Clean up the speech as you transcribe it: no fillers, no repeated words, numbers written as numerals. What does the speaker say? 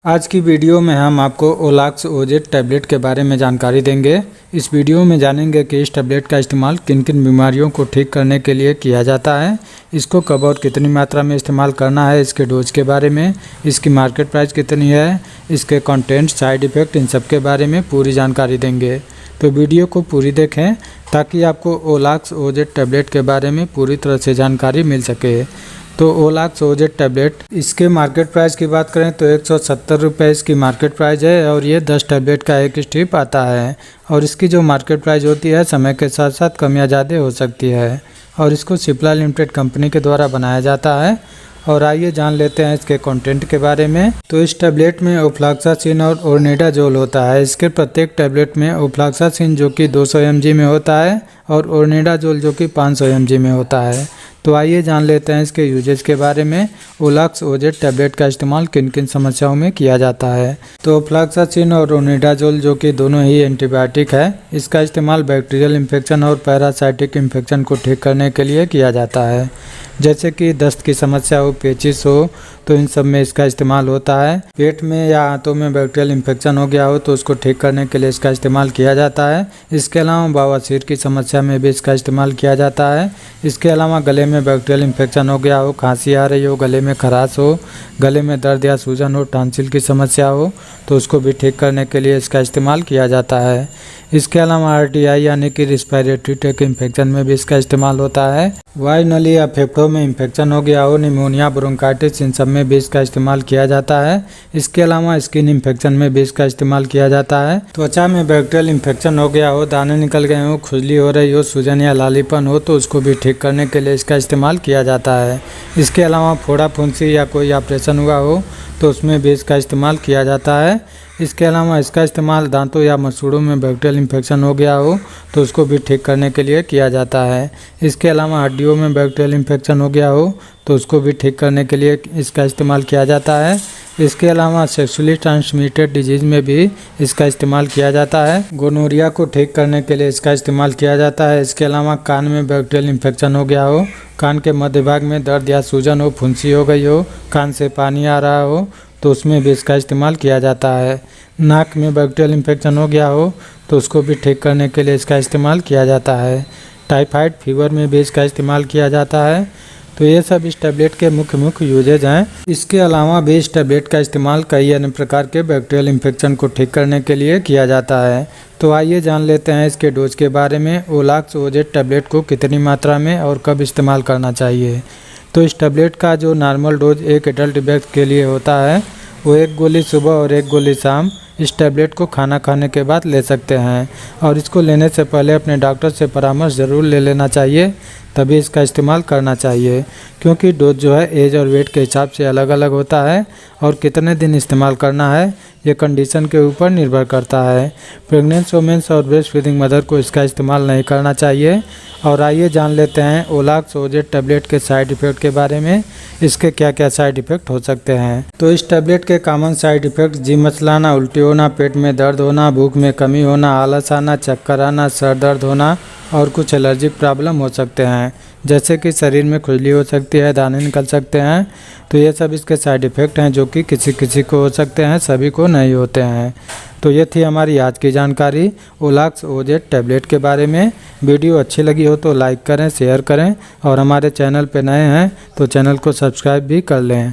आज की वीडियो में हम आपको ओलाक्स ओजेड टैबलेट के बारे में जानकारी देंगे। इस वीडियो में जानेंगे कि इस टैबलेट का इस्तेमाल किन किन बीमारियों को ठीक करने के लिए किया जाता है, इसको कब और कितनी मात्रा में इस्तेमाल करना है, इसके डोज के बारे में, इसकी मार्केट प्राइस कितनी है, इसके कंटेंट, साइड इफ़ेक्ट, इन सब के बारे में पूरी जानकारी देंगे। तो वीडियो को पूरी देखें ताकि आपको ओलाक्स ओजेड टैबलेट के बारे में पूरी तरह से जानकारी मिल सके। तो ओलाक्स ओजेड टैबलेट, इसके मार्केट प्राइस की बात करें तो 170 रुपये इसकी मार्केट प्राइस है और ये 10 टैबलेट का एक स्ट्रिप आता है। और इसकी जो मार्केट प्राइस होती है समय के साथ साथ कम या ज़्यादा हो सकती है और इसको सिप्ला लिमिटेड कंपनी के द्वारा बनाया जाता है। और आइए जान लेते हैं इसके कंटेंट के बारे में। तो इस टैबलेट में ओफ्लॉक्सासिन और ओर्निडाजोल होता है। इसके प्रत्येक टैबलेट में ओफ्लॉक्सासिन जो कि 200 mg में होता है और ओर्निडाजोल जो कि 500 mg में होता है। तो आइए जान लेते हैं इसके यूजेज के बारे में। ओलाक्स ओजेड टैबलेट का इस्तेमाल किन किन समस्याओं में किया जाता है। तो ओफ्लॉक्सासिन और ओर्निडाजोल जो कि दोनों ही एंटीबायोटिक है, इसका इस्तेमाल बैक्टीरियल इन्फेक्शन और पैरासाइटिक इन्फेक्शन को ठीक करने के लिए किया जाता है। जैसे कि दस्त की समस्या हो, पेचिश हो, तो इन सब में इसका इस्तेमाल होता है। पेट में या आंतों में बैक्टीरियल इन्फेक्शन हो गया हो तो उसको ठीक करने के लिए इसका इस्तेमाल किया जाता है। इसके अलावा बवासीर की समस्या में भी इसका इस्तेमाल किया जाता है। इसके अलावा गले में बैक्टीरियल इन्फेक्शन हो गया हो, खांसी आ रही हो, गले में खराश हो, गले में दर्द या सूजन हो, टॉन्सिल की समस्या हो तो उसको भी ठीक करने के लिए इसका इस्तेमाल किया जाता है। इसके अलावा RTI यानी कि रिस्पायरेटरी ट्रैक्ट इन्फेक्शन में भी इसका इस्तेमाल होता है। वायु नली या फेफड़ों में इन्फेक्शन हो गया हो, निमोनिया, ब्रोंकाइटिस, इन सब में भी इसका इस्तेमाल किया जाता है। इसके अलावा स्किन इन्फेक्शन में भी इसका इस्तेमाल किया जाता है। त्वचा में बैक्टीरियल इन्फेक्शन हो गया हो, दाने निकल गए हो, खुजली हो रही हो, सूजन या लालीपन हो तो उसको भी ठीक करने के लिए इसका इस्तेमाल किया जाता है। इसके अलावा फोड़ा फुंसी या कोई ऑपरेशन हुआ हो तो उसमें भी इसका इस्तेमाल किया जाता है। इसके अलावा इसका इस्तेमाल दांतों या मसूड़ों में बैक्टीरियल इन्फेक्शन हो गया हो तो उसको भी ठीक करने के लिए किया जाता है। इसके अलावा हड्डियों में बैक्टीरियल इन्फेक्शन हो गया हो तो उसको भी ठीक करने के लिए इसका इस्तेमाल किया जाता है। इसके अलावा सेक्सुअली ट्रांसमिटेड डिजीज़ में भी इसका इस्तेमाल किया जाता है। गोनोरिया को ठीक करने के लिए इसका इस्तेमाल किया जाता है। इसके अलावा कान में बैक्टीरियल इन्फेक्शन हो गया हो, कान के मध्य भाग में दर्द या सूजन हो, फुंसी हो गई हो, कान से पानी आ रहा हो तो उसमें भी इसका इस्तेमाल किया जाता है। नाक में बैक्टीरियल इन्फेक्शन हो गया हो तो उसको भी ठीक करने के लिए इसका इस्तेमाल किया जाता है। टाइफाइड फीवर में भी इसका इस्तेमाल किया जाता है। तो ये सब इस टैबलेट के मुख्य यूजेज हैं। इसके अलावा भी इस टैबलेट का इस्तेमाल कई अन्य प्रकार के बैक्टीरियल इन्फेक्शन को ठीक करने के लिए किया जाता है। तो आइए जान लेते हैं इसके डोज के बारे में। ओलाक्स ओजेड टैबलेट को कितनी मात्रा में और कब इस्तेमाल करना चाहिए। तो इस टैबलेट का जो नॉर्मल डोज एक एडल्ट व्यक्ति के लिए होता है वो 1 गोली सुबह और 1 गोली शाम इस टैबलेट को खाना खाने के बाद ले सकते हैं। और इसको लेने से पहले अपने डॉक्टर से परामर्श ज़रूर ले लेना चाहिए, तभी इसका इस्तेमाल करना चाहिए। क्योंकि डोज जो है एज और वेट के हिसाब से अलग अलग होता है और कितने दिन इस्तेमाल करना है ये कंडीशन के ऊपर निर्भर करता है। प्रेग्नेंट वुमेन्स और ब्रेस्ट फीडिंग मदर को इसका इस्तेमाल नहीं करना चाहिए। और आइए जान लेते हैं ओलाक्स ओजेड टैबलेट के साइड इफ़ेक्ट के बारे में। इसके क्या क्या साइड इफ़ेक्ट हो सकते हैं। तो इस टैबलेट के कॉमन साइड इफ़ेक्ट जी मचलाना, उल्टी होना, पेट में दर्द होना, भूख में कमी होना, आलस आना, चक्कर आना, सर दर्द होना और कुछ एलर्जिक प्रॉब्लम हो सकते हैं। जैसे कि शरीर में खुजली हो सकती है, दाने निकल सकते हैं। तो ये सब इसके साइड इफ़ेक्ट हैं जो कि किसी किसी को हो सकते हैं, सभी को नहीं होते हैं। तो ये थी हमारी आज की जानकारी ओलाक्स ओजेड टैबलेट के बारे में। वीडियो अच्छी लगी हो तो लाइक करें, शेयर करें और हमारे चैनल पे नए हैं तो चैनल को सब्सक्राइब भी कर लें।